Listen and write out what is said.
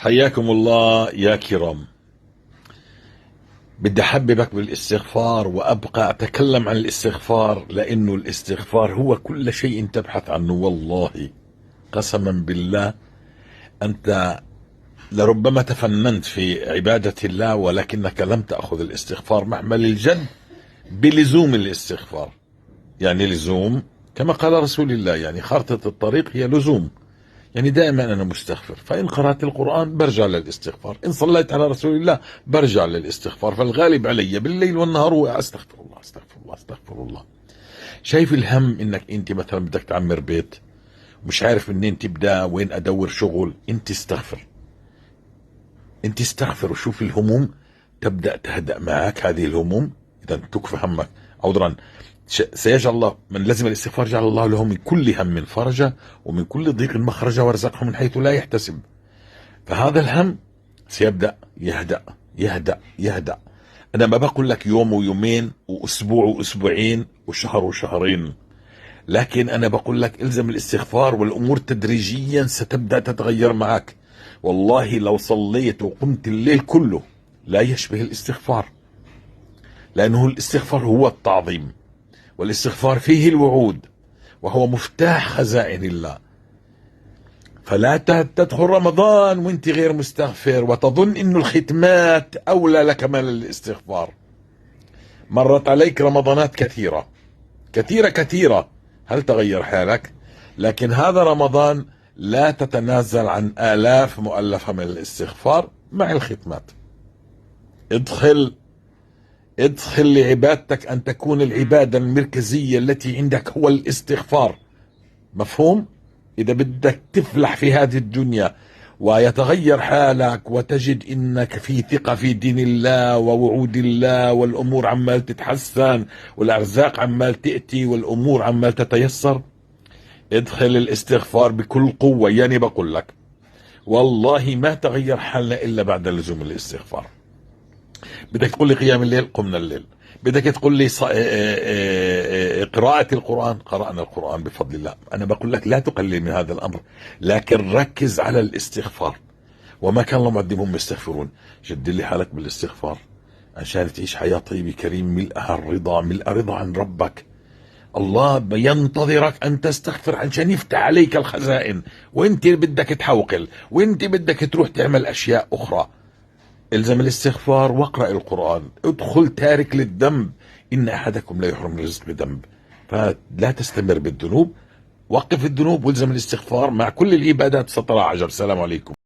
حياكم الله يا كرام. بدي أحببك بالاستغفار وأبقى أتكلم عن الاستغفار، لأنه الاستغفار هو كل شيء تبحث عنه. والله قسما بالله أنت لربما تفننت في عبادة الله، ولكنك لم تأخذ الاستغفار محمل الجد بلزوم الاستغفار. يعني لزوم كما قال رسول الله، يعني خارطة الطريق هي لزوم. يعني دائما أنا مستغفر، فإن قرأت القرآن برجع للاستغفار، إن صليت على رسول الله برجع للاستغفار. فالغالب علي بالليل والنهار هو أستغفر الله أستغفر الله أستغفر الله. شايف الهم إنك أنت مثلا بدك تعمر بيت، مش عارف منين تبدأ، وين أدور شغل، أنت استغفر. أنت استغفر وشوف الهموم تبدأ تهدأ معك. هذه الهموم إذا تكفى همك عذرا سيجعل الله من لزم الاستغفار جعل الله له من كل هم فرجا ومن كل ضيق مخرجا وارزقه من حيث لا يحتسب. فهذا الهم سيبدأ يهدأ يهدأ يهدأ. أنا ما بقول لك يوم ويومين وأسبوع وأسبوعين وشهر وشهرين، لكن أنا بقول لك إلزم الاستغفار والأمور تدريجيا ستبدأ تتغير معك. والله لو صليت وقمت الليل كله لا يشبه الاستغفار، لأنه الاستغفار هو التعظيم، والاستغفار فيه الوعود، وهو مفتاح خزائن الله. فلا تدخل رمضان وانت غير مستغفر وتظن انه الختمات اولى لك من الاستغفار. مرت عليك رمضانات كثيرة كثيرة كثيرة، هل تغير حالك؟ لكن هذا رمضان لا تتنازل عن آلاف مؤلفة من الاستغفار مع الختمات. ادخل لعبادتك أن تكون العبادة المركزية التي عندك هو الاستغفار. مفهوم؟ إذا بدك تفلح في هذه الدنيا ويتغير حالك وتجد إنك في ثقة في دين الله ووعود الله، والأمور عمال تتحسن والأرزاق عمال تأتي والأمور عمال تتيسر، ادخل الاستغفار بكل قوة. يعني بقول لك والله ما تغير حالنا إلا بعد لزوم الاستغفار. بدك تقول لي قيام الليل، قمنا الليل. بدك تقول لي قراءة القرآن، قرأنا القرآن بفضل الله. أنا بقول لك لا تقلل من هذا الأمر، لكن ركز على الاستغفار. وما كان الله معذبهم يستغفرون. جد لي حالك بالاستغفار عشان تعيش حياة طيبة كريم ملئها الرضا، ملء رضا عن ربك. الله ينتظرك أن تستغفر عشان يفتح عليك الخزائن، وانت بدك تحوقل، وانت بدك تروح تعمل أشياء أخرى. الزم الاستغفار واقرأ القرآن. ادخل تارك للذنب، إن أحدكم لا يحرم الرزق بذنب. فلا تستمر بالذنوب، وقف الذنوب والزم الاستغفار مع كل العبادات سترى عجب. السلام عليكم.